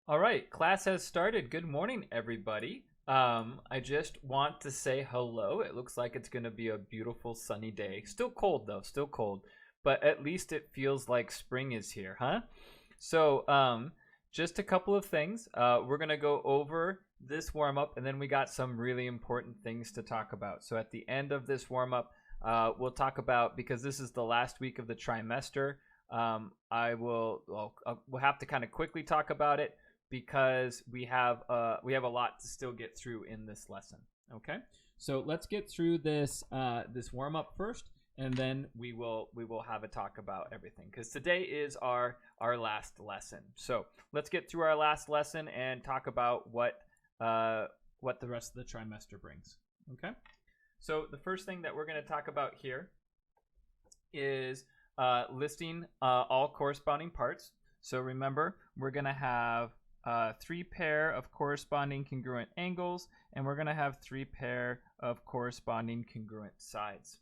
All right, class has started. Good morning, everybody. I just want to say hello. It looks like it's going to be a beautiful sunny day. Still cold though, still cold, but at least it feels like spring is here, huh? So, just a couple of things. We're going to go over this warm up, and then we got some really important things to talk about. So, at the end of this warm up, we'll talk about, because this is the last week of the trimester. We'll have to kind of quickly talk about it because we have a lot to still get through in this lesson. Okay, so let's get through this warm up first, and then we will have a talk about everything, because today is our last lesson. So let's get through our last lesson and talk about what the rest of the trimester brings. Okay, so the first thing that we're going to talk about here is listing all corresponding parts. So remember, we're going to have 3 pair of corresponding congruent angles, and we're going to have 3 pair of corresponding congruent sides.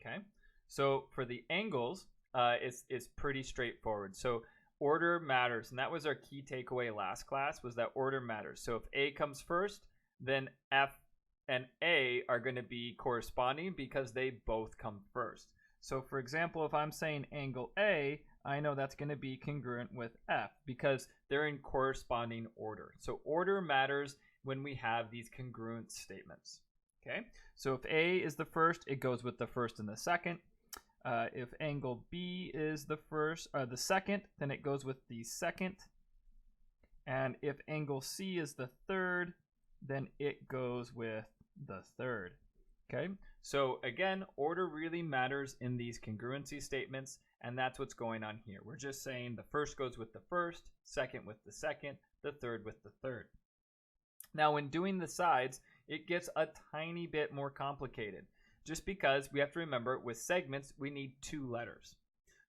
Okay, so for the angles, it's pretty straightforward. So order matters, and that was our key takeaway last class, was that order matters. So if A comes first, then F and A are going to be corresponding because they both come first. So for example, if I'm saying angle A, I know that's going to be congruent with F because they're in corresponding order. So order matters when we have these congruent statements. Okay, so if A is the first, it goes with the first and the second. If angle B is the second, then it goes with the second. And if angle C is the third, then it goes with the third. Okay, so again, order really matters in these congruency statements, and that's what's going on here. We're just saying the first goes with the first, second with the second, the third with the third. Now, when doing the sides, it gets a tiny bit more complicated, just because we have to remember with segments, we need 2 letters.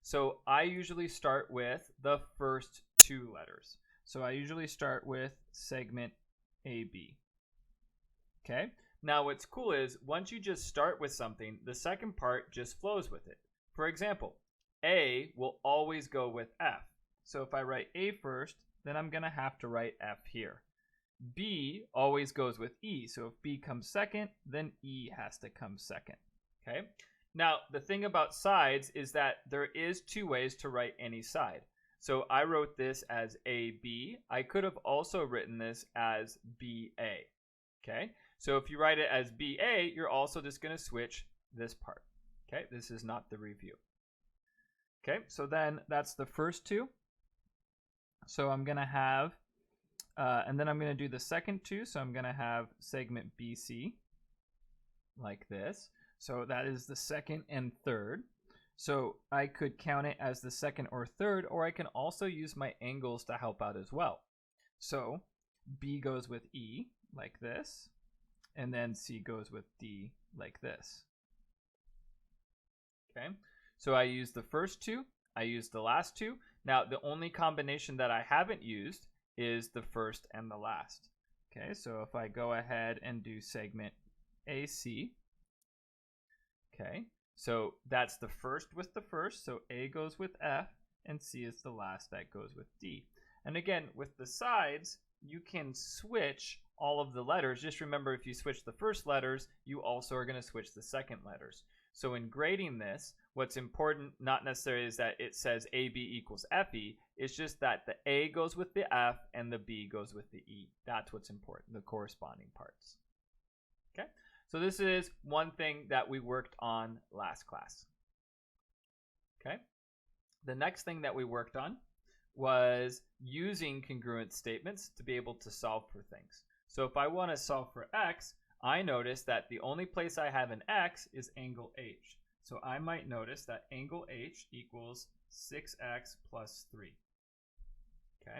So I usually start with the first 2 letters. So I usually start with segment AB. Okay. Now what's cool is once you just start with something, the second part just flows with it. For example, A will always go with F. So if I write A first, then I'm going to have to write F here. B always goes with E. So if B comes second, then E has to come second. Okay. Now the thing about sides is that there is 2 ways to write any side. So I wrote this as AB. I could have also written this as BA. Okay. So if you write it as BA, you're also just going to switch this part. Okay, this is not the review. Okay, so then that's the first 2. So I'm going to have, and then I'm going to do the second 2. So I'm going to have segment BC like this. So that is the second and third. So I could count it as the second or third, or I can also use my angles to help out as well. So B goes with E like this. And then C goes with D like this. Okay, so I used the first 2, I used the last 2. Now the only combination that I haven't used is the first and the last. Okay, so if I go ahead and do segment AC, okay, so that's the first with the first, so A goes with F, and C is the last that goes with D. And again, with the sides, you can switch all of the letters. Just remember, if you switch the first letters, you also are going to switch the second letters. So in grading this, what's important not necessarily is that it says AB equals FE. It's just that the A goes with the F and the B goes with the E. That's what's important, the corresponding parts. Okay, so this is one thing that we worked on last class. Okay, the next thing that we worked on was using congruent statements to be able to solve for things. So if I want to solve for x, I notice that the only place I have an x is angle h. So I might notice that angle h equals 6x plus 3. Okay,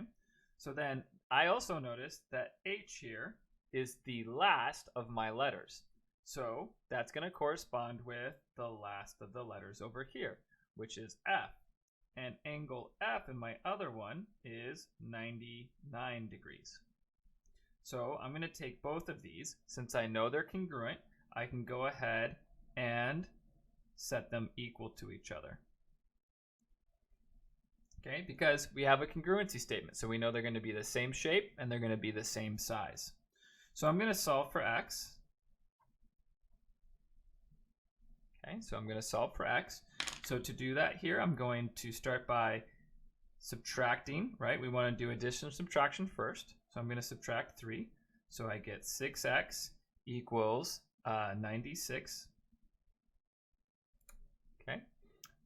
so then I also notice that h here is the last of my letters. So that's going to correspond with the last of the letters over here, which is f. And angle F in my other one is 99 degrees. So I'm going to take both of these. Since I know they're congruent, I can go ahead and set them equal to each other. Okay, because we have a congruency statement. So we know they're going to be the same shape and they're going to be the same size. So I'm going to solve for x. Okay, so I'm going to solve for x. So to do that here, I'm going to start by subtracting, right? We want to do addition and subtraction first. So I'm going to subtract 3. So I get 6x equals 96. Okay.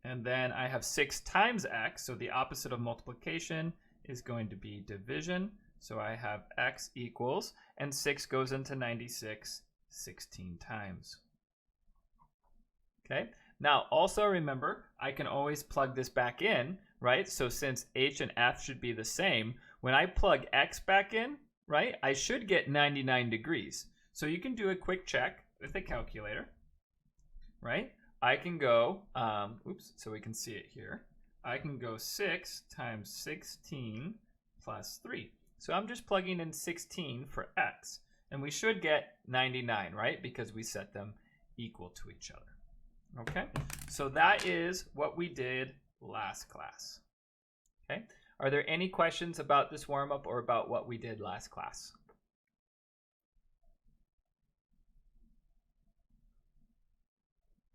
And then I have 6 times x. So the opposite of multiplication is going to be division. So I have x equals, and 6 goes into 96 16 times. Okay. Now, also remember, I can always plug this back in, right? So since h and f should be the same, when I plug x back in, right, I should get 99 degrees. So you can do a quick check with a calculator, right? I can go, so we can see it here. I can go 6 times 16 plus 3. So I'm just plugging in 16 for x. And we should get 99, right? Because we set them equal to each other. Okay, so that is what we did last class. Okay, are there any questions about this warm-up or about what we did last class?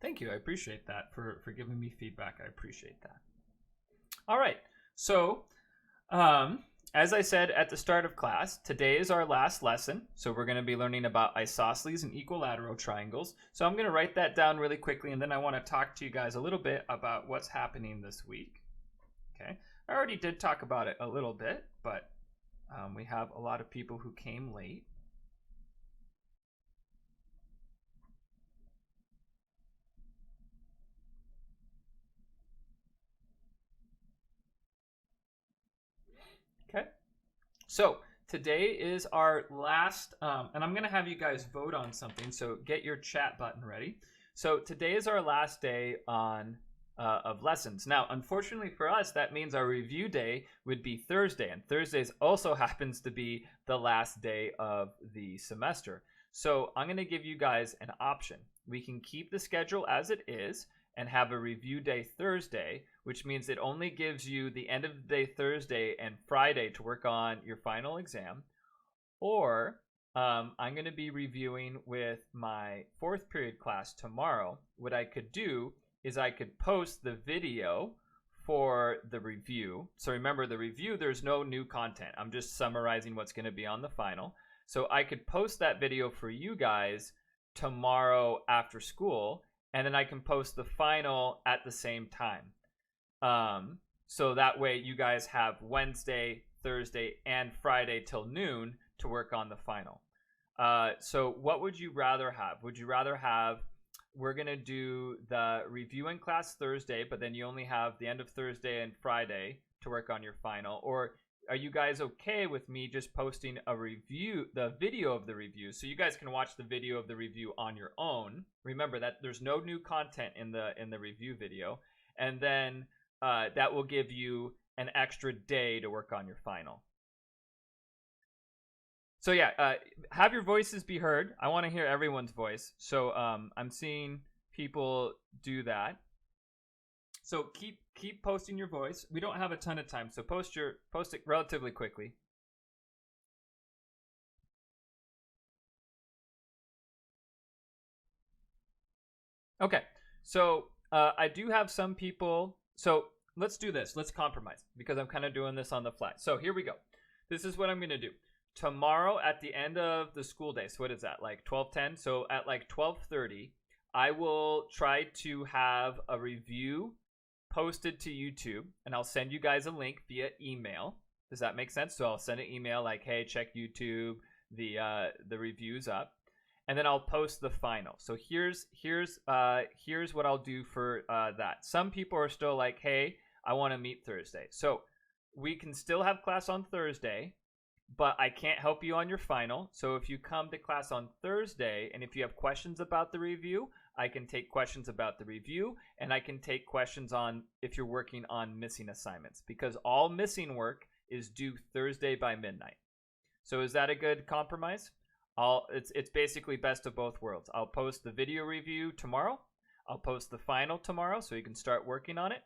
Thank you, I appreciate that for giving me feedback. I appreciate that. All right, so as I said at the start of class, today is our last lesson. So we're going to be learning about isosceles and equilateral triangles. So I'm going to write that down really quickly, and then I want to talk to you guys a little bit about what's happening this week. Okay, I already did talk about it a little bit, but we have a lot of people who came late. Okay, so today is our last, and I'm going to have you guys vote on something, so get your chat button ready. So today is our last day of lessons. Now, unfortunately for us, that means our review day would be Thursday, and Thursdays also happens to be the last day of the semester. So I'm going to give you guys an option. We can keep the schedule as it is and have a review day Thursday, which means it only gives you the end of the day Thursday and Friday to work on your final exam. Or I'm going to be reviewing with my 4th period class tomorrow. What I could do is I could post the video for the review. So remember, the review, there's no new content. I'm just summarizing what's going to be on the final. So I could post that video for you guys tomorrow after school, and then I can post the final at the same time. So that way you guys have Wednesday, Thursday, and Friday till noon to work on the final. So what would you rather have? Would you rather have, we're going to do the review in class Thursday, but then you only have the end of Thursday and Friday to work on your final? Or are you guys okay with me just posting a review, the video of the review, so you guys can watch the video of the review on your own? Remember that there's no new content in the review video, and then that will give you an extra day to work on your final. So yeah, have your voices be heard. I want to hear everyone's voice. So I'm seeing people do that. So keep posting your voice. We don't have a ton of time, so post it relatively quickly. Okay, so I do have some people. So let's do this. Let's compromise, because I'm kind of doing this on the fly. So here we go. This is what I'm going to do. Tomorrow at the end of the school day, so what is that, like 12:10? So at like 12:30, I will try to have a review posted to YouTube, and I'll send you guys a link via email. Does that make sense? So I'll send an email like, hey, check YouTube, the review's up, and then I'll post the final. So here's what I'll do for that. Some people are still like, hey, I want to meet Thursday. So we can still have class on Thursday, but I can't help you on your final. So if you come to class on Thursday, and if you have questions about the review, I can take questions about the review, and I can take questions on if you're working on missing assignments, because all missing work is due Thursday by midnight. So is that a good compromise? It's basically best of both worlds. I'll post the video review tomorrow. I'll post the final tomorrow, so you can start working on it.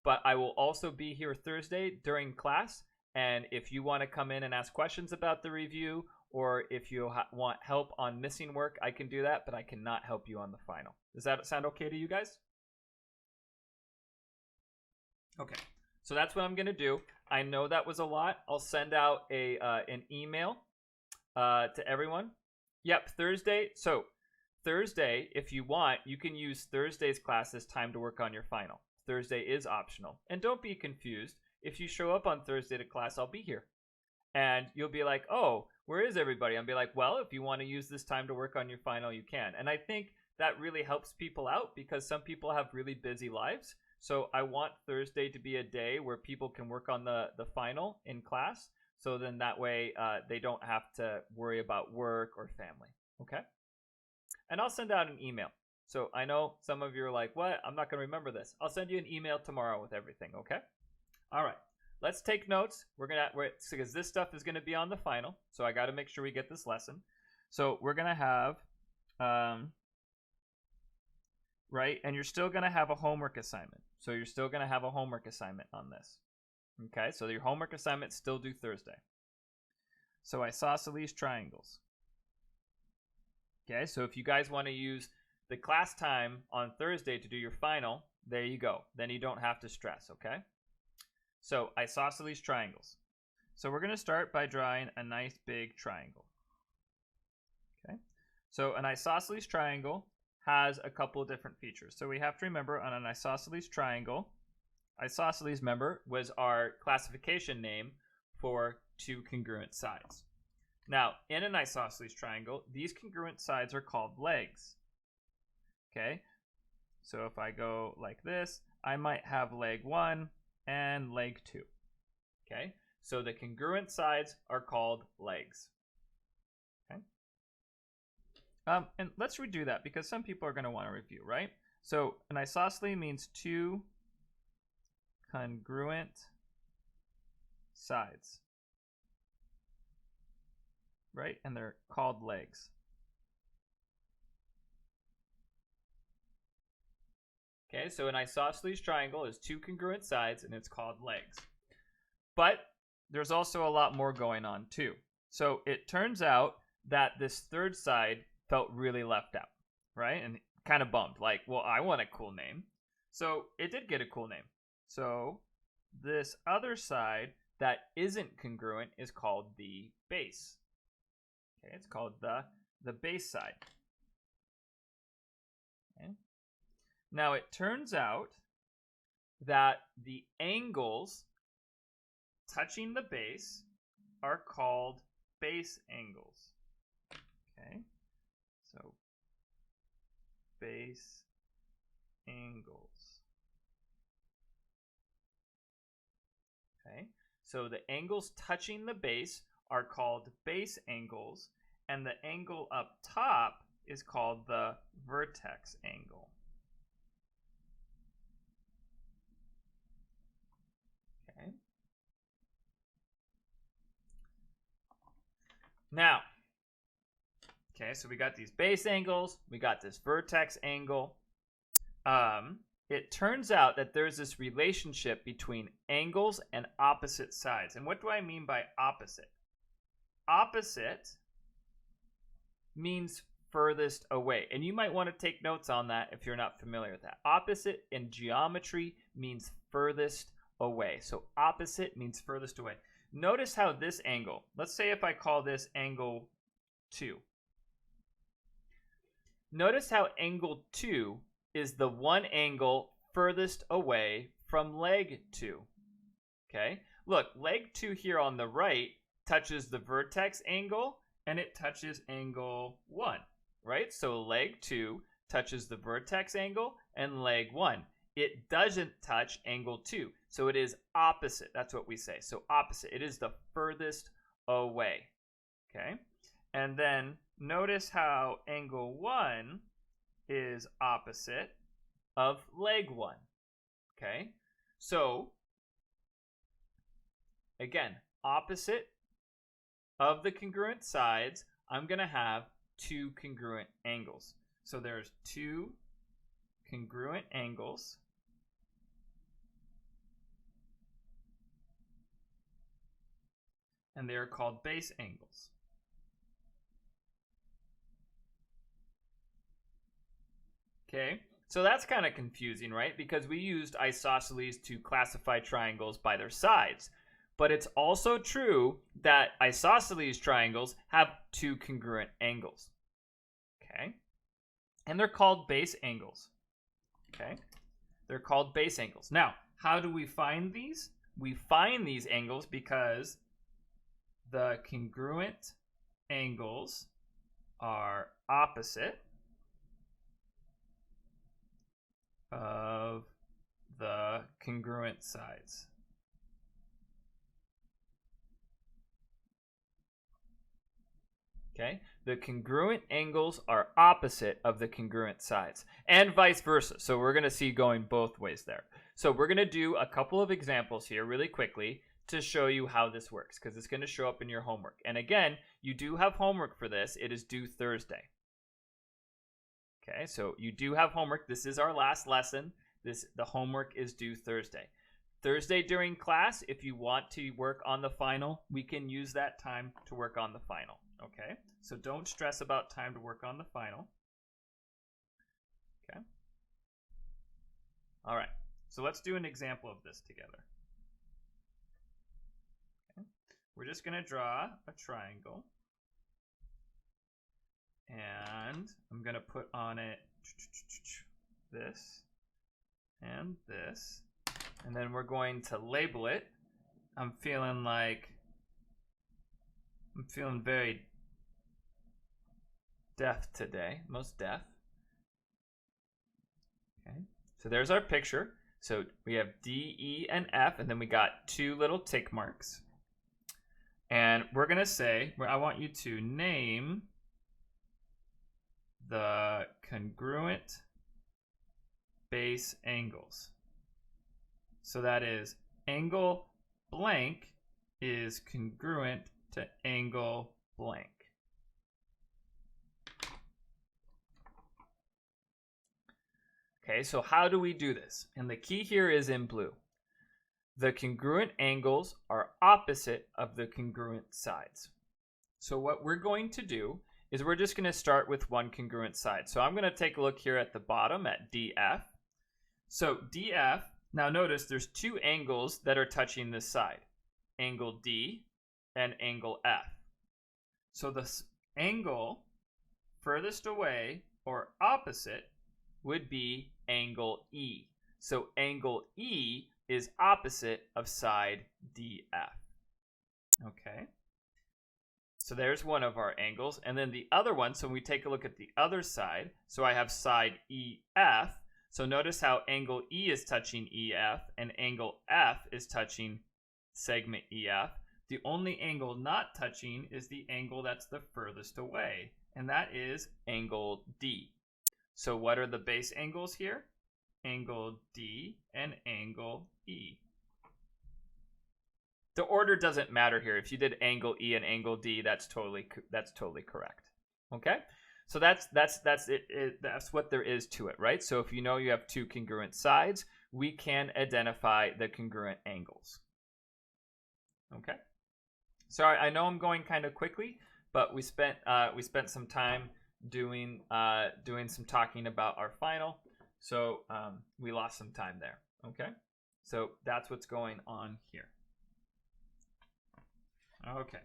but I will also be here Thursday during class. And if you want to come in and ask questions about the review, or if you want help on missing work, I can do that, but I cannot help you on the final. Does that sound okay to you guys? Okay, so that's what I'm going to do. I know that was a lot. I'll send out an email to everyone. Yep, Thursday. So Thursday, if you want, you can use Thursday's class as time to work on your final. Thursday is optional. And don't be confused. If you show up on Thursday to class, I'll be here. And you'll be like, oh, where is everybody? I'll be like, well, if you want to use this time to work on your final, you can. And I think that really helps people out because some people have really busy lives. So I want Thursday to be a day where people can work on the final in class. So then that way they don't have to worry about work or family. Okay? And I'll send out an email. So I know some of you are like, what? I'm not going to remember this. I'll send you an email tomorrow with everything. Okay? All right. Let's take notes. Because this stuff is going to be on the final. So I got to make sure we get this lesson. So we're going to have, right? And you're still going to have a homework assignment. So you're still going to have a homework assignment on this. Okay, so your homework assignments still due Thursday. So isosceles triangles. Okay, so if you guys want to use the class time on Thursday to do your final, there you go. Then you don't have to stress, okay? So isosceles triangles. So we're going to start by drawing a nice big triangle. Okay, so an isosceles triangle has a couple of different features. So we have to remember on an isosceles triangle, isosceles, remember, was our classification name for two congruent sides. Now, in an isosceles triangle, these congruent sides are called legs. Okay, so if I go like this, I might have leg 1 and leg 2. Okay, so the congruent sides are called legs. Okay, and let's redo that because some people are going to want to review, right? So an isosceles means two congruent sides, right? And they're called legs. Okay, so an isosceles triangle is two congruent sides and it's called legs. But there's also a lot more going on too. So it turns out that this third side felt really left out, right? And kind of bummed, like, well, I want a cool name. So it did get a cool name. So this other side that isn't congruent is called the base. Okay, it's called the base side. Okay. Now it turns out that the angles touching the base are called base angles. Okay, so base angles. Okay, so the angles touching the base are called base angles, and the angle up top is called the vertex angle. Okay. Now, okay, so we got these base angles, we got this vertex angle. It turns out that there's this relationship between angles and opposite sides. And what do I mean by opposite? Opposite means furthest away. And you might want to take notes on that if you're not familiar with that. Opposite in geometry means furthest away. So opposite means furthest away. Notice how this angle, let's say if I call this angle 2. Notice how angle 2 is the one angle furthest away from leg 2. Okay, look, leg 2 here on the right touches the vertex angle and it touches angle 1, right? So leg 2 touches the vertex angle and leg 1. It doesn't touch angle 2, so it is opposite. That's what we say. So opposite, it is the furthest away. Okay, and then notice how angle 1 is opposite of leg 1. Okay, so again, opposite of the congruent sides, I'm going to have two congruent angles. So there's two congruent angles. and they are called base angles. Okay, so that's kind of confusing, right? Because we used isosceles to classify triangles by their sides. But it's also true that isosceles triangles have two congruent angles. Okay, and they're called base angles. Okay, they're called base angles. Now, how do we find these? We find these angles because the congruent angles are opposite of the congruent sides. Okay, the congruent angles are opposite of the congruent sides, and vice versa. So we're going to see going both ways there. So we're going to do a couple of examples here really quickly to show you how this works, because it's going to show up in your homework. And again, you do have homework for this. It is due Thursday. Okay, so you do have homework. This is our last lesson. The homework is due Thursday. Thursday during class, if you want to work on the final, we can use that time to work on the final. Okay, so don't stress about time to work on the final. Okay. All right, so let's do an example of this together. Okay. We're just going to draw a triangle. And I'm going to put on it this and this. And then we're going to label it. I'm feeling very deaf today, most deaf. Okay, so there's our picture. So we have D, E, and F, and then we got two little tick marks. And we're going to say, I want you to name the congruent base angles. So that is angle blank is congruent to angle blank. Okay, so how do we do this? And the key here is in blue. The congruent angles are opposite of the congruent sides. So what we're going to do is we're just going to start with one congruent side. So I'm going to take a look here at the bottom at DF. So DF, now notice there's two angles that are touching this side, angle D and angle F. So the angle furthest away or opposite would be angle E. So angle E is opposite of side DF. Okay. So there's one of our angles. And then the other one, so when we take a look at the other side, so I have side EF. So notice how angle E is touching EF and angle F is touching segment EF. The only angle not touching is the angle that's the furthest away, and that is angle D. So what are the base angles here? Angle D and angle E. The order doesn't matter here. If you did angle E and angle D, that's totally correct. Okay, so that's it. That's what there is to it, right? So if you know you have two congruent sides, we can identify the congruent angles. Okay, so I know I'm going kind of quickly, but we spent some time doing some talking about our final, so we lost some time there. Okay, so that's what's going on here. Okay,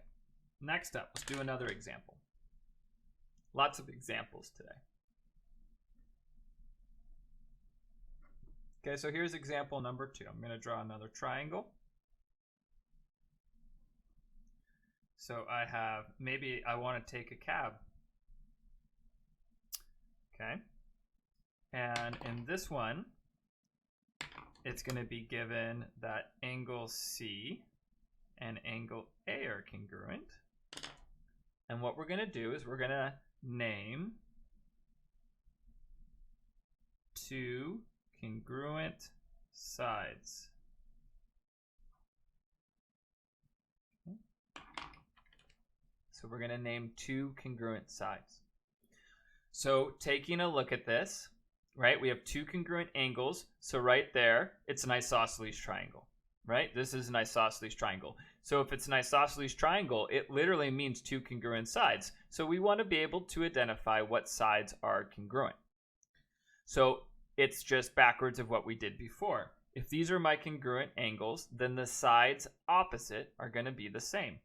next up, let's do another example. Lots of examples today. Okay, so here's example number 2. I'm going to draw another triangle. So I have, maybe I want to take a cab. Okay, and in this one, it's going to be given that angle C and angle A are congruent. And what we're going to do is we're going to name two congruent sides. Okay. So we're going to name two congruent sides. So taking a look at this, right, we have two congruent angles. So right there, it's an isosceles triangle. right? This is an isosceles triangle. So if it's an isosceles triangle, it literally means two congruent sides. So we want to be able to identify what sides are congruent. So it's just backwards of what we did before. If these are my congruent angles, then the sides opposite are going to be the same.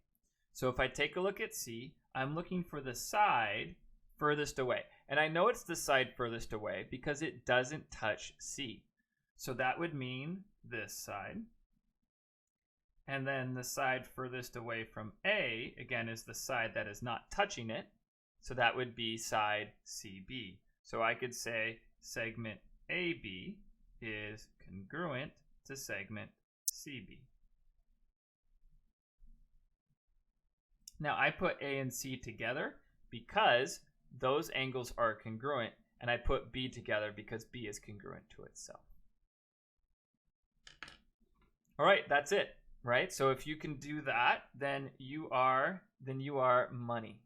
So if I take a look at C, I'm looking for the side furthest away. And I know it's the side furthest away because it doesn't touch C. So that would mean this side. And then the side furthest away from A, again, is the side that is not touching it. So that would be side CB. So I could say segment AB is congruent to segment CB. Now I put A and C together because those angles are congruent, and I put B together because B is congruent to itself. All right, that's it, right? So if you can do that, then you are money.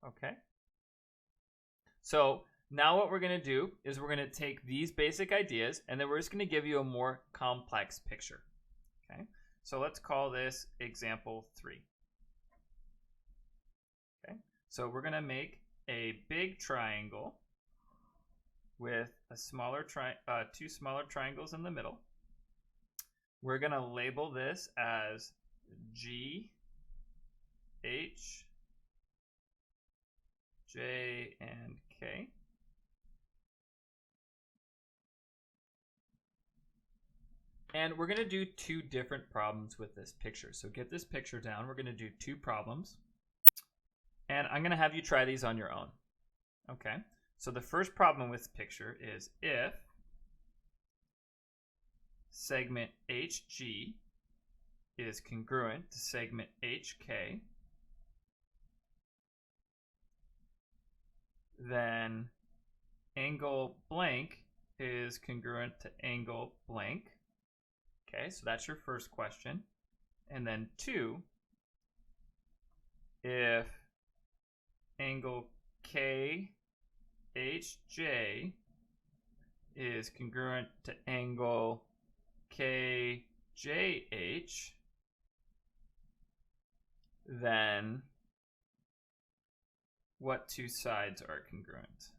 Okay? So now what we're going to do is we're going to take these basic ideas, and then we're just going to give you a more complex picture. Okay? So let's call this example 3. Okay? So we're going to make a big triangle with a smaller two smaller triangles in the middle. We're going to label this as G, H, J, and K. And we're going to do two different problems with this picture. So get this picture down. We're going to do two problems. And I'm going to have you try these on your own. Okay? So the first problem with this picture is if segment HG is congruent to segment HK, then angle blank is congruent to angle blank. Okay, so that's your first question. And then 2, if angle KHJ is congruent to angle KJH, then what two sides are congruent?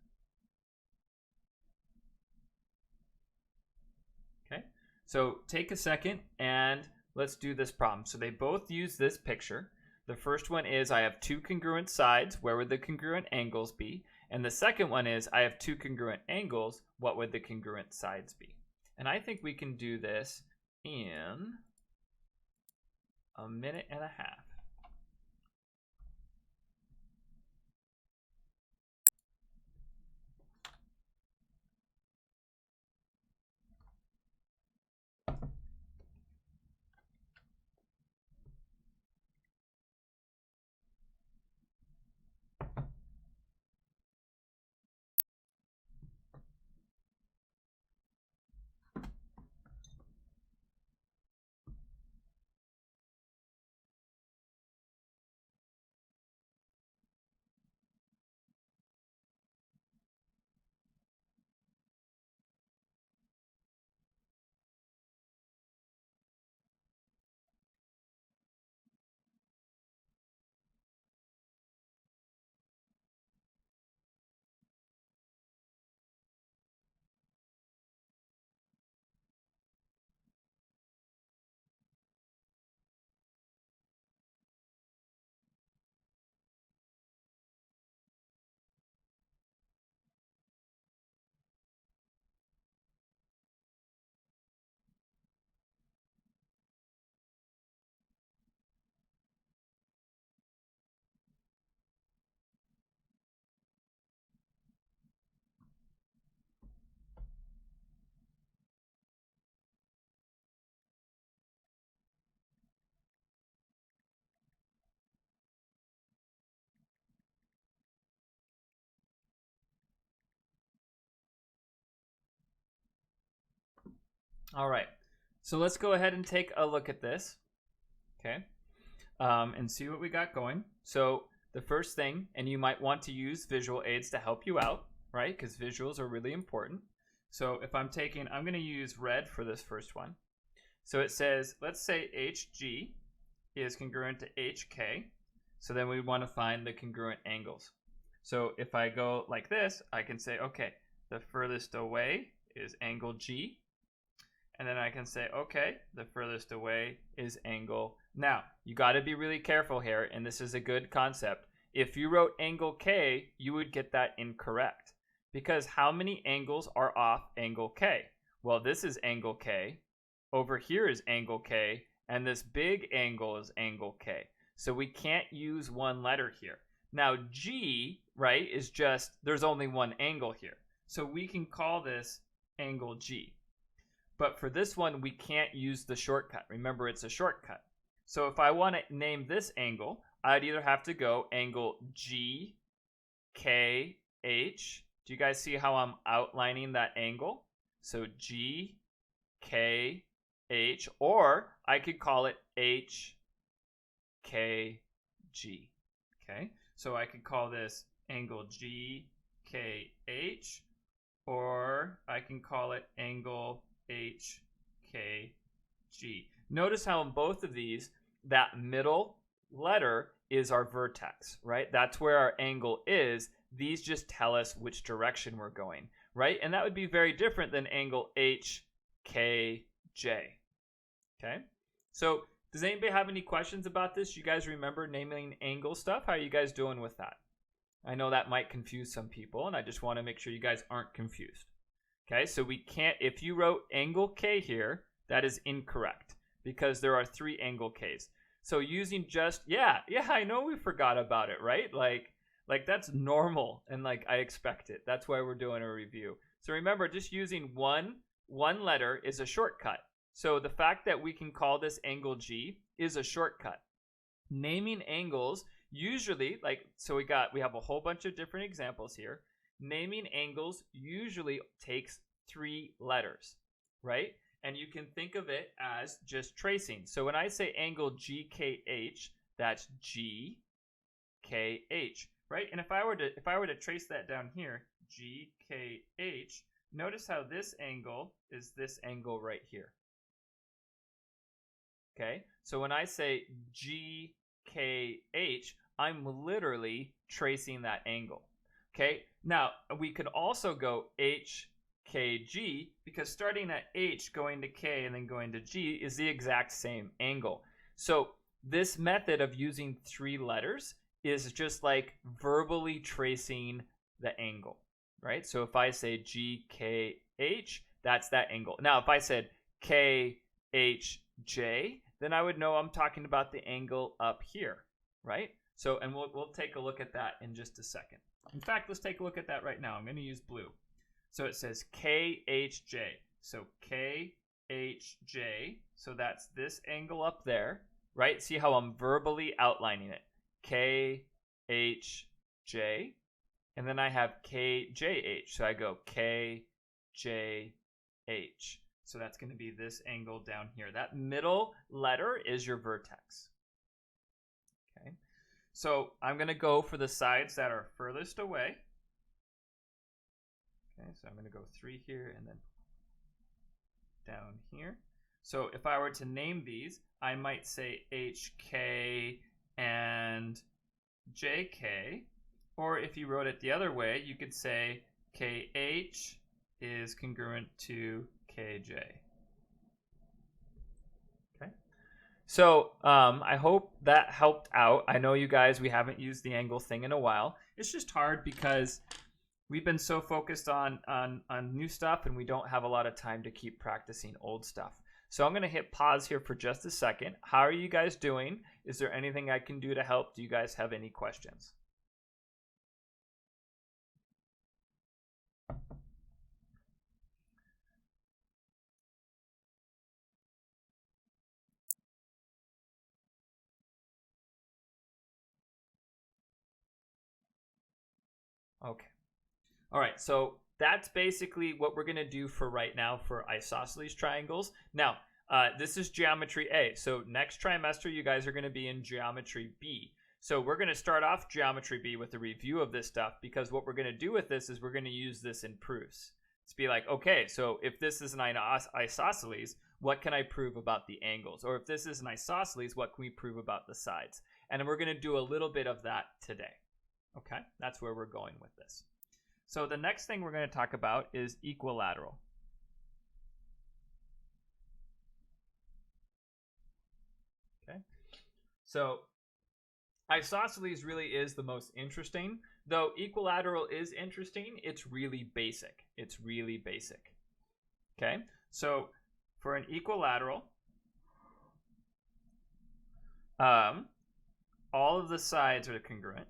Okay, so take a second and let's do this problem. So they both use this picture. The first one is I have two congruent sides. Where would the congruent angles be? And the second one is I have two congruent angles. What would the congruent sides be? And I think we can do this in a minute and a half. All right, so let's go ahead and take a look at this, okay, and see what we got going. So the first thing, and you might want to use visual aids to help you out, right, because visuals are really important. So if I'm going to use red for this first one. So it says, let's say HG is congruent to HK. So then we want to find the congruent angles. So if I go like this, I can say, okay, the furthest away is angle G. And then I can say, okay, the furthest away is angle. Now, you got to be really careful here, and this is a good concept. If you wrote angle K, you would get that incorrect. Because how many angles are off angle K? Well, this is angle K. Over here is angle K. And this big angle is angle K. So we can't use one letter here. Now, G, right, is just, there's only one angle here. So we can call this angle G. But for this one, we can't use the shortcut. Remember, it's a shortcut. So if I want to name this angle, I'd either have to go angle G, K, H. Do you guys see how I'm outlining that angle? So G, K, H. Or I could call it H, K, G. Okay? So I could call this angle G, K, H. Or I can call it angle H, K, G. Notice how in both of these, that middle letter is our vertex, right? That's where our angle is. These just tell us which direction we're going, right? And that would be very different than angle H, K, J. Okay? So does anybody have any questions about this? You guys remember naming angle stuff? How are you guys doing with that? I know that might confuse some people, and I just want to make sure you guys aren't confused. Okay, so we can't, if you wrote angle K here, that is incorrect because there are 3 angle Ks. So using just, yeah, I know we forgot about it, right? Like that's normal and like I expect it. That's why we're doing a review. So remember, just using one letter is a shortcut. So the fact that we can call this angle G is a shortcut. Naming angles usually, like, so we have a whole bunch of different examples here. Naming angles usually takes 3 letters, right? And you can think of it as just tracing. So when I say angle GKH, that's GKH, right? And if I were to trace that down here, GKH, notice how this angle is this angle right here. Okay? So when I say GKH, I'm literally tracing that angle. Okay, now we could also go HKG because starting at H, going to K, and then going to G is the exact same angle. So this method of using 3 letters is just like verbally tracing the angle, right? So if I say GKH, that's that angle. Now, if I said KHJ, then I would know I'm talking about the angle up here, right? So, and we'll take a look at that in just a second. In fact, let's take a look at that right now. I'm going to use blue. So it says KHJ. So KHJ. So that's this angle up there, right? See how I'm verbally outlining it. KHJ. And then I have KJH. So I go KJH. So that's going to be this angle down here. That middle letter is your vertex. Okay. So I'm going to go for the sides that are furthest away. Okay, so I'm going to go 3 here and then down here. So if I were to name these, I might say HK and JK. Or if you wrote it the other way, you could say KH is congruent to KJ. So I hope that helped out. I know you guys, we haven't used the angle thing in a while. It's just hard because we've been so focused on new stuff and we don't have a lot of time to keep practicing old stuff. So I'm going to hit pause here for just a second. How are you guys doing? Is there anything I can do to help? Do you guys have any questions? Okay. All right, so that's basically what we're going to do for right now for isosceles triangles. Now, this is geometry A. So next trimester, you guys are going to be in geometry B. So we're going to start off geometry B with a review of this stuff because what we're going to do with this is we're going to use this in proofs. It's be like, okay, so if this is an isosceles, what can I prove about the angles? Or if this is an isosceles, what can we prove about the sides? And we're going to do a little bit of that today. Okay, that's where we're going with this. So the next thing we're going to talk about is equilateral. Okay, so isosceles really is the most interesting. Though equilateral is interesting, it's really basic. It's really basic. Okay, so for an equilateral, all of the sides are congruent.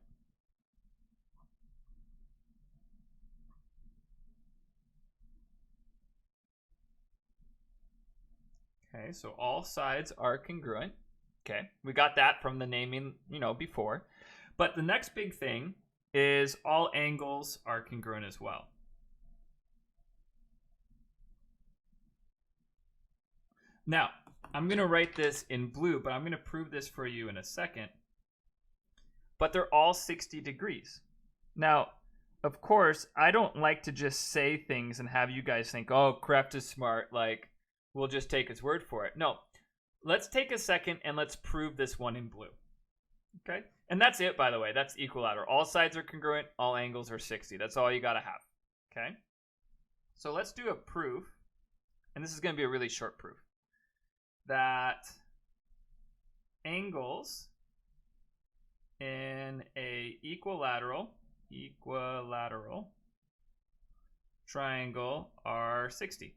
Okay, so all sides are congruent. Okay, we got that from the naming, before. But the next big thing is all angles are congruent as well. Now, I'm going to write this in blue, but I'm going to prove this for you in a second. But they're all 60 degrees. Now, of course, I don't like to just say things and have you guys think, oh, Kraft is smart, like, we'll just take his word for it. No, let's take a second and let's prove this one in blue. Okay, and that's it, by the way. That's equilateral. All sides are congruent, all angles are 60. That's all you got to have. Okay, so let's do a proof, and this is going to be a really short proof, that angles in a equilateral triangle are 60.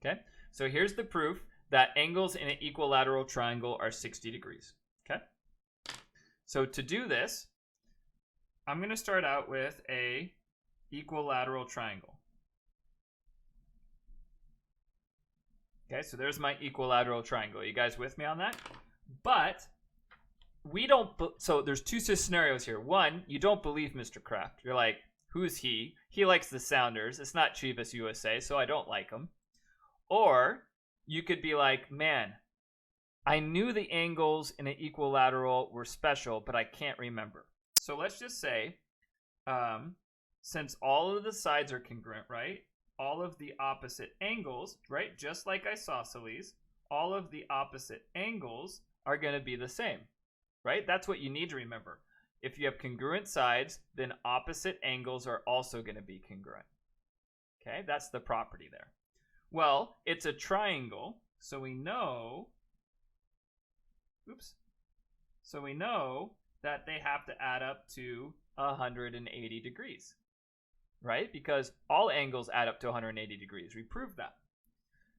Okay, so here's the proof that angles in an equilateral triangle are 60 degrees. Okay, so to do this, I'm going to start out with a equilateral triangle. Okay, so there's my equilateral triangle. You guys with me on that? But we don't, so there's two scenarios here. One, you don't believe Mr. Kraft. You're like, who's he? He likes the Sounders. It's not Chivas USA, so I don't like him. Or you could be like, man, I knew the angles in an equilateral were special, but I can't remember. So let's just say, since all of the sides are congruent, right? All of the opposite angles, right? Just like isosceles, all of the opposite angles are going to be the same, right? That's what you need to remember. If you have congruent sides, then opposite angles are also going to be congruent. Okay, that's the property there. Well, it's a triangle, so we know, so we know that they have to add up to 180 degrees, right? Because all angles add up to 180 degrees. We proved that.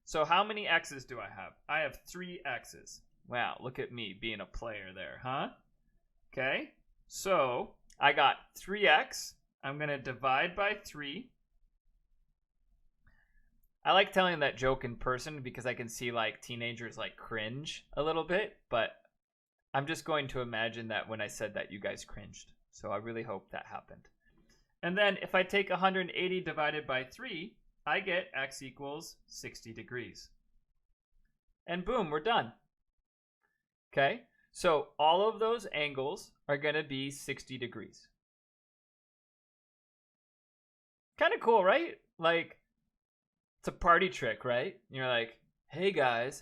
So how many x's do I have? I have 3 x's. Wow, look at me being a player there, huh? Okay, so I got 3x. I'm going to divide by 3. I like telling that joke in person because I can see like teenagers like cringe a little bit, but I'm just going to imagine that when I said that you guys cringed. So I really hope that happened. And then if I take 180 divided by 3, I get x equals 60 degrees. And boom, we're done. Okay, so all of those angles are going to be 60 degrees. Kind of cool, right? Like, it's a party trick, right? You're like, hey guys,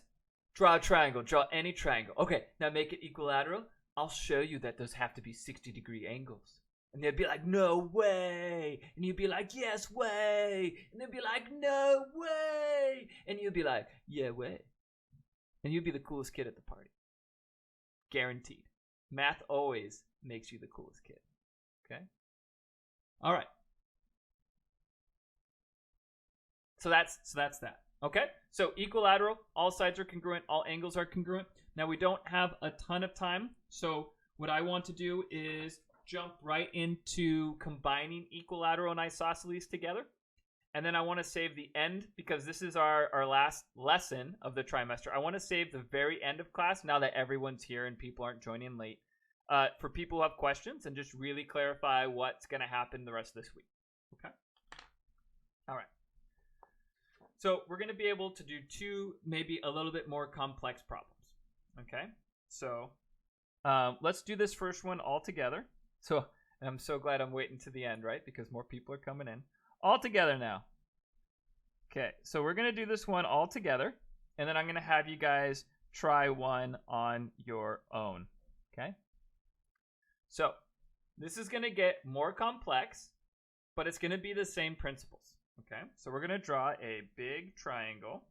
draw a triangle, draw any triangle. Okay, now make it equilateral. I'll show you that those have to be 60-degree angles. And they'd be like, no way. And you'd be like, yes way. And they'd be like, no way. And you'd be like, yeah way. And you'd be the coolest kid at the party. Guaranteed. Math always makes you the coolest kid. Okay? All right. So that's that. Okay? So equilateral, all sides are congruent, all angles are congruent. Now we don't have a ton of time, so what I want to do is jump right into combining equilateral and isosceles together. And then I want to save the end, because this is our last lesson of the trimester. I want to save the very end of class, now that everyone's here and people aren't joining late, for people who have questions and just really clarify what's going to happen the rest of this week. Okay? All right. So we're going to be able to do 2, maybe a little bit more complex problems. Okay? So let's do this first one all together. So I'm so glad I'm waiting to the end, right? Because more people are coming in. All together now. Okay, so we're going to do this one all together, and then I'm going to have you guys try one on your own. Okay? So this is going to get more complex, but it's going to be the same principles. Okay? So we're going to draw a big triangle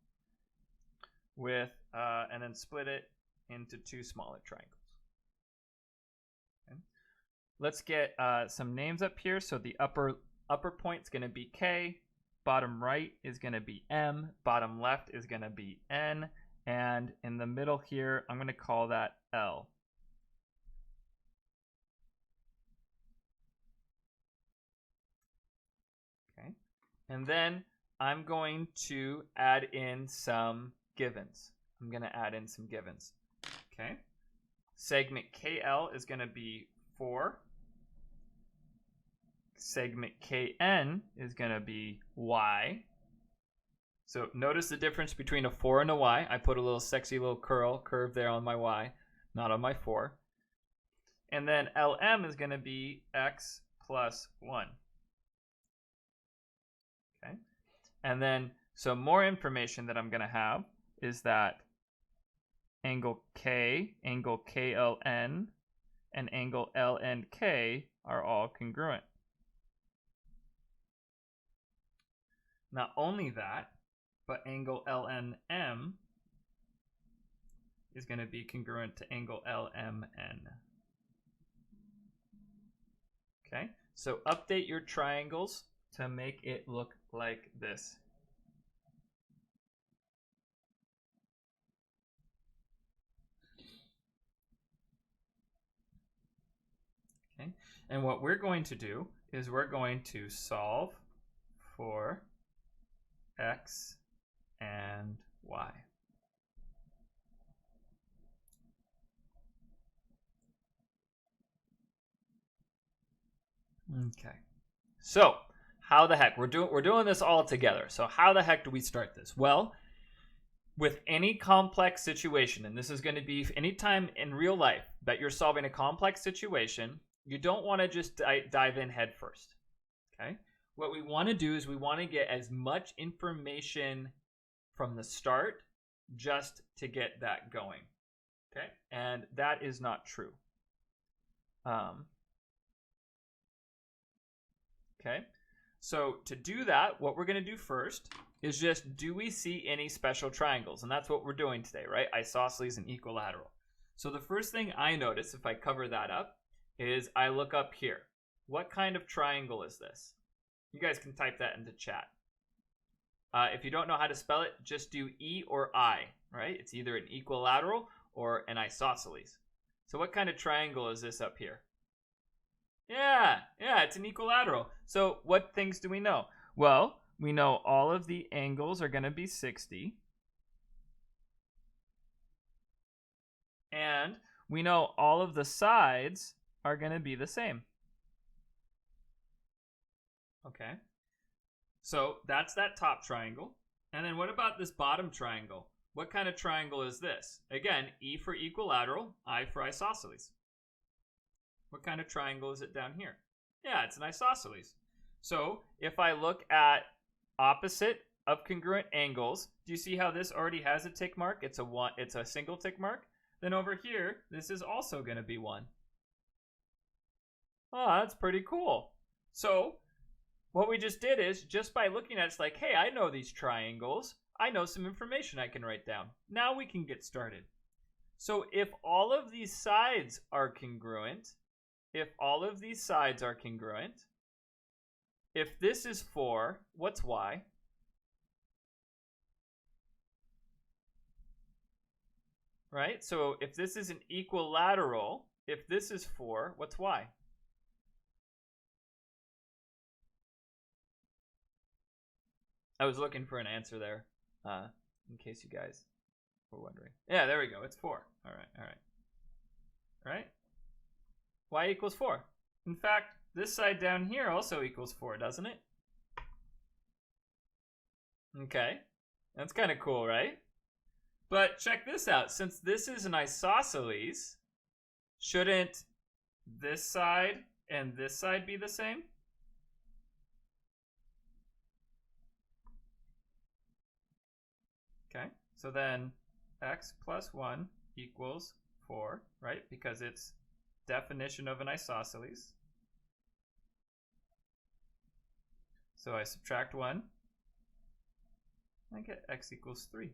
with, and then split it into two smaller triangles. Okay? Let's get some names up here. So the upper point is going to be K. Bottom right is going to be M, bottom left is going to be N, and in the middle here, I'm going to call that L. Okay, and then I'm going to add in some givens. Okay, segment KL is going to be 4. Segment KN is going to be Y. So notice the difference between a 4 and a Y. I put a little sexy little curve there on my Y, not on my 4. And then LM is going to be X plus 1. Okay. And then some more information that I'm going to have is that angle K, angle KLN, and angle LNK are all congruent. Not only that, but angle LNM is going to be congruent to angle LMN. Okay, so update your triangles to make it look like this. Okay, and what we're going to do is we're going to solve for X and Y. Okay. So, how the heck? We're doing this all together. So, how the heck do we start this? Well, with any complex situation, and this is going to be anytime in real life that you're solving a complex situation, you don't want to just dive in head first. Okay? What we want to do is we want to get as much information from the start just to get that going. Okay? And that is not true. Okay? So to do that, what we're going to do first is just, do we see any special triangles? And that's what we're doing today, right? Isosceles and equilateral. So the first thing I notice, if I cover that up, is I look up here. What kind of triangle is this? You guys can type that into chat. If you don't know how to spell it, just do E or I, right? It's either an equilateral or an isosceles. So what kind of triangle is this up here? Yeah, it's an equilateral. So what things do we know? Well, we know all of the angles are going to be 60. And we know all of the sides are going to be the same. Okay. So that's that top triangle. And then what about this bottom triangle? What kind of triangle is this? Again, E for equilateral, I for isosceles. What kind of triangle is it down here? Yeah, it's an isosceles. So if I look at opposite of congruent angles, do you see how this already has a tick mark? It's a single tick mark. Then over here, this is also going to be 1. Oh, that's pretty cool. So what we just did is, just by looking at it, it's like, hey, I know these triangles. I know some information I can write down. Now we can get started. So if all of these sides are congruent, if this is 4, what's Y? Right? So if this is an equilateral, if this is 4, what's Y? I was looking for an answer there, in case you guys were wondering. Yeah, there we go. It's 4. All right. Y equals 4. In fact, this side down here also equals 4, doesn't it? Okay. That's kind of cool, right? But check this out. Since this is an isosceles, shouldn't this side and this side be the same? So then x plus 1 equals 4, right? Because it's definition of an isosceles. So I subtract 1. I get x equals 3.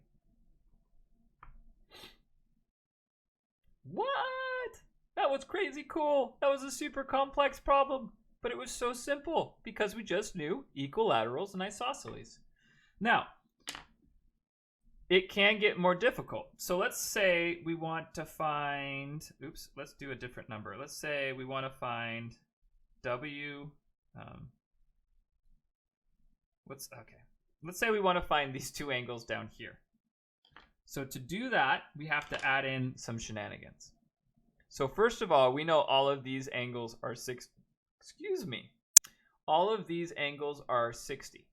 What? That was crazy cool. That was a super complex problem, but it was so simple because we just knew equilaterals and isosceles. Now, it can get more difficult. So let's say we want to find, oops, let's do a different number. Let's say we want to find w, let's say we want to find these two angles down here. So to do that, we have to add in some shenanigans. So first of all, we know all of these angles are all of these angles are 60.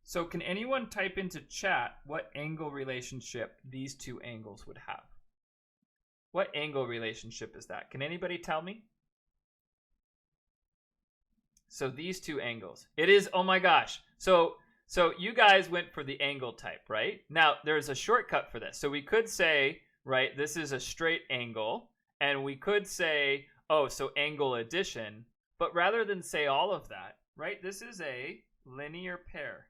So can anyone type into chat what angle relationship these two angles would have? What angle relationship is that? Can anybody tell me? So these two angles. It is, oh my gosh. So you guys went for the angle type, right? Now, there's a shortcut for this. So we could say, right, this is a straight angle. And we could say, oh, so angle addition. But rather than say all of that, right, this is a linear pair.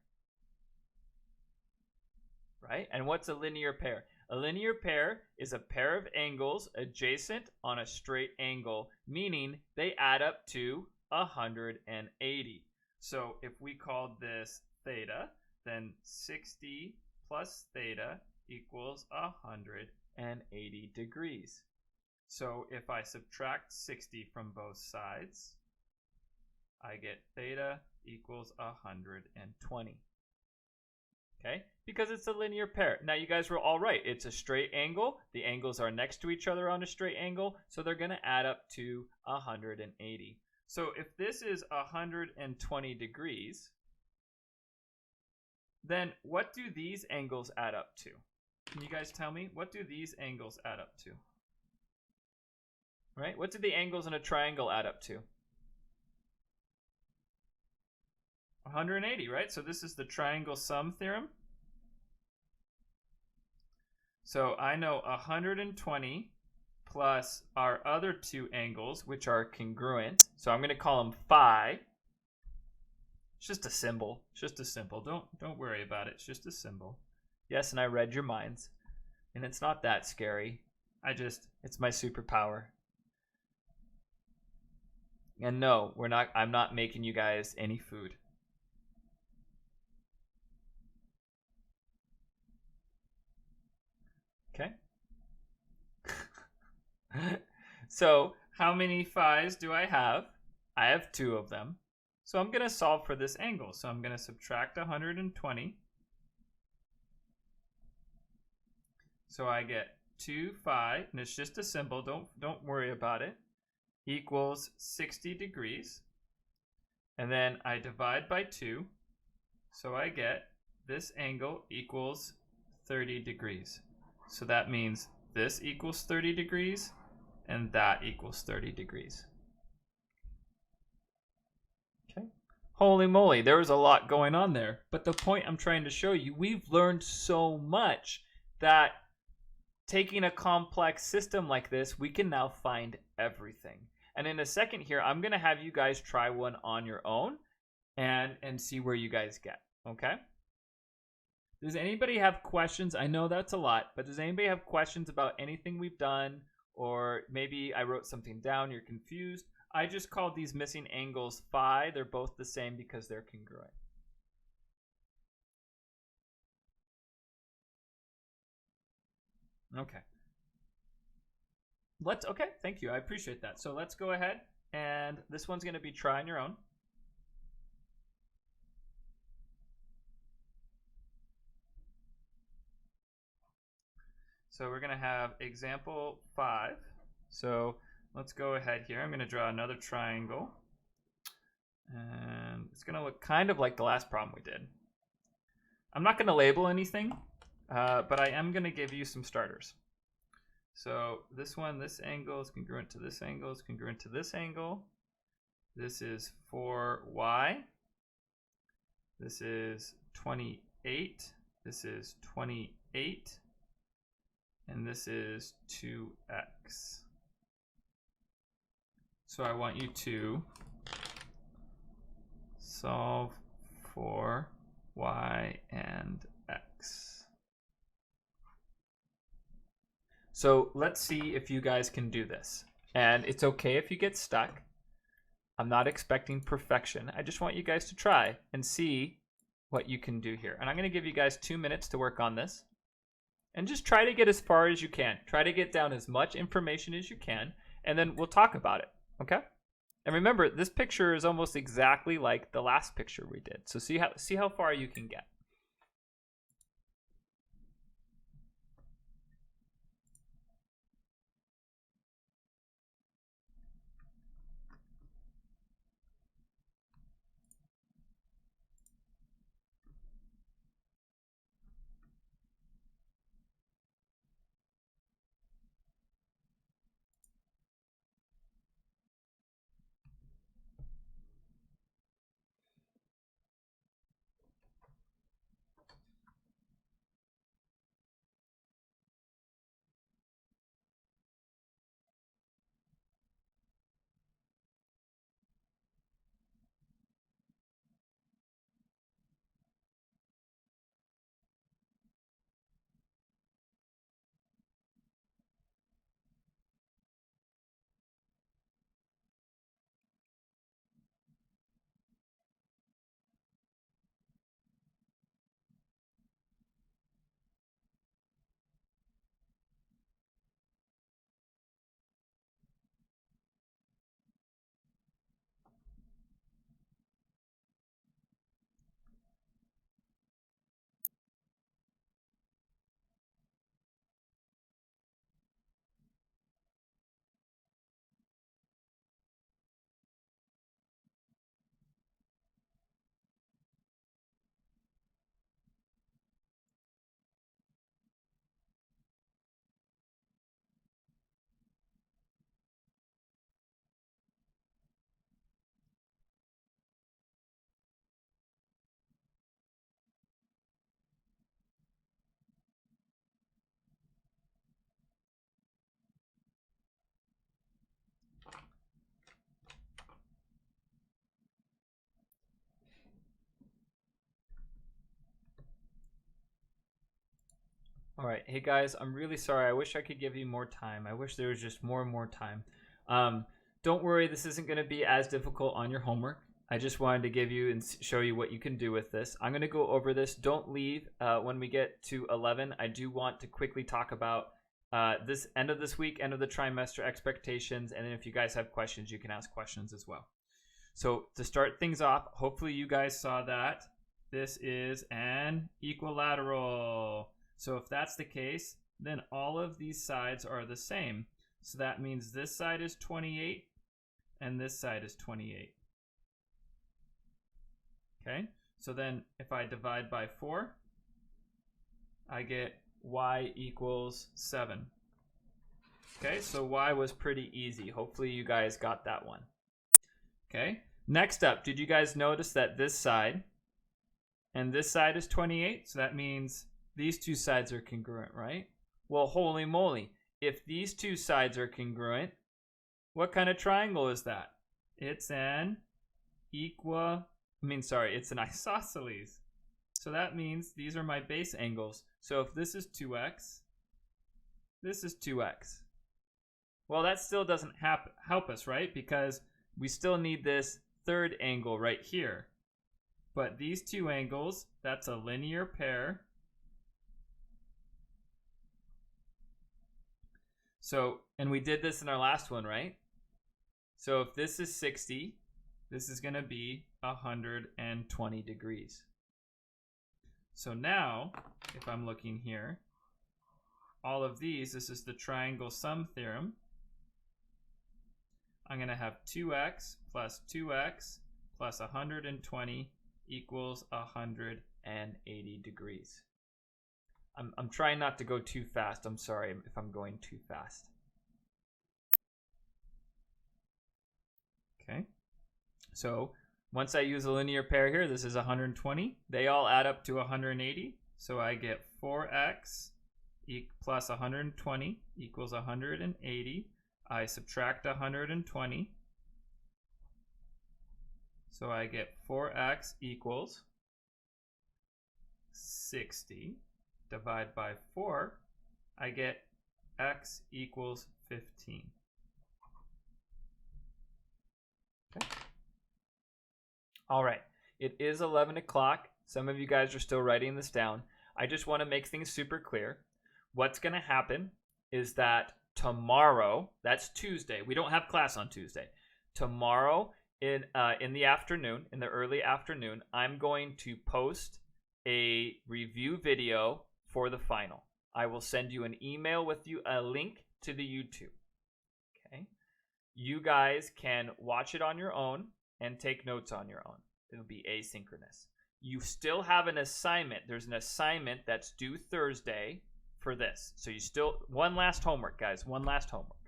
Right? And what's a linear pair? A linear pair is a pair of angles adjacent on a straight angle, meaning they add up to 180. So if we called this theta, then 60 plus theta equals 180 degrees. So if I subtract 60 from both sides, I get theta equals 120. Okay, because it's a linear pair. Now you guys were all right. It's a straight angle. The angles are next to each other on a straight angle, so they're going to add up to 180. So if this is 120 degrees, then what do these angles add up to? Can you guys tell me? What do these angles add up to? Right? What do the angles in a triangle add up to? 180, right? So this is the triangle sum theorem. So I know 120 plus our other two angles, which are congruent. So I'm going to call them phi. It's just a symbol. It's just a symbol. Don't worry about it. It's just a symbol. Yes, and I read your minds. And it's not that scary. It's my superpower. And no, I'm not making you guys any food. Okay. So how many phi's do I have? I have 2 of them. So I'm going to solve for this angle. So I'm going to subtract 120. So I get 2 phi, and it's just a symbol. Don't worry about it. Equals 60 degrees. And then I divide by 2. So I get this angle equals 30 degrees. So that means this equals 30 degrees and that equals 30 degrees. Okay. Holy moly, there was a lot going on there. But the point I'm trying to show you, we've learned so much that taking a complex system like this, we can now find everything. And in a second here, I'm going to have you guys try one on your own and see where you guys get. Okay? Does anybody have questions? I know that's a lot, but does anybody have questions about anything we've done? Or maybe I wrote something down, you're confused. I just called these missing angles phi. They're both the same because they're congruent. Okay. Okay, thank you. I appreciate that. So let's go ahead, and this one's going to be try on your own. So we're going to have example 5. So let's go ahead here. I'm going to draw another triangle. And it's going to look kind of like the last problem we did. I'm not going to label anything, but I am going to give you some starters. So this one, this angle is congruent to this angle, is congruent to this angle. This is 4y. This is 28. This is 28. 8. And this is 2x. So I want you to solve for y and x. So let's see if you guys can do this. And it's okay if you get stuck. I'm not expecting perfection. I just want you guys to try and see what you can do here. And I'm going to give you guys 2 minutes to work on this. And just try to get as far as you can. Try to get down as much information as you can. And then we'll talk about it. Okay? And remember, this picture is almost exactly like the last picture we did. So see how far you can get. All right, hey guys, I'm really sorry. I wish I could give you more time. I wish there was just more and more time. Don't worry, this isn't going to be as difficult on your homework. I just wanted to give you and show you what you can do with this. I'm going to go over this. Don't leave when we get to 11. I do want to quickly talk about this end of this week, end of the trimester expectations, and then if you guys have questions, you can ask questions as well. So to start things off, hopefully you guys saw that this is an equilateral. So if that's the case, then all of these sides are the same. So that means this side is 28 and this side is 28. Okay, so then if I divide by 4, I get y equals 7. Okay, so y was pretty easy. Hopefully you guys got that one. Okay, next up, did you guys notice that this side and this side is 28? So that means these two sides are congruent, right? Well, holy moly. If these two sides are congruent, what kind of triangle is that? It's an it's an isosceles. So that means these are my base angles. So if this is 2x, this is 2x. Well, that still doesn't help us, right? Because we still need this third angle right here. But these two angles, that's a linear pair. So, and we did this in our last one, right? So if this is 60, this is going to be 120 degrees. So now, if I'm looking here, all of these, this is the triangle sum theorem. I'm going to have 2x plus 2x plus 120 equals 180 degrees. I'm trying not to go too fast. I'm sorry if I'm going too fast. Okay. So once I use a linear pair here, this is 120. They all add up to 180. So I get 4x plus 120 equals 180. I subtract 120. So I get 4x equals 60. Divide by 4. I get x equals 15. Okay. All right. It is 11 o'clock. Some of you guys are still writing this down. I just want to make things super clear. What's going to happen is that tomorrow, that's Tuesday. We don't have class on Tuesday. Tomorrow in the afternoon, in the early afternoon, I'm going to post a review video for the final. I will send you an email with you a link to the YouTube. Okay? You guys can watch it on your own and take notes on your own. It'll be asynchronous. You still have an assignment. There's an assignment that's due Thursday for this. So you still, one last homework, guys, one last homework.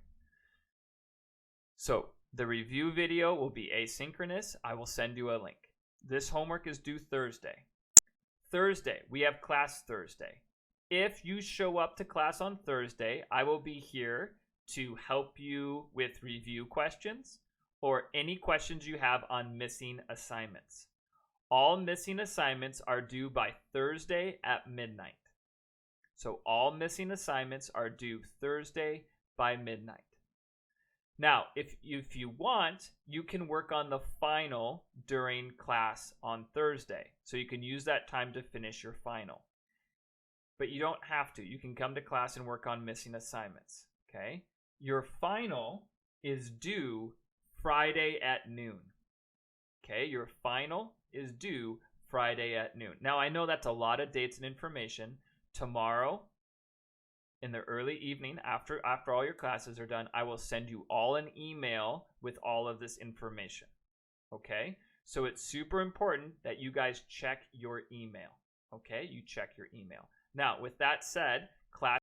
So the review video will be asynchronous. I will send you a link. This homework is due Thursday. Thursday, we have class Thursday. If you show up to class on Thursday, I will be here to help you with review questions or any questions you have on missing assignments. All missing assignments are due by Thursday at midnight. So all missing assignments are due Thursday by midnight. Now, if you want, you can work on the final during class on Thursday. So you can use that time to finish your final. But you don't have to. You can come to class and work on missing assignments. Okay? Your final is due Friday at noon. Okay? Your final is due Friday at noon. Now, I know that's a lot of dates and information. Tomorrow, in the early evening, after all your classes are done, I will send you all an email with all of this information. Okay? So it's super important that you guys check your email. Okay? You check your email. Now, with that said, class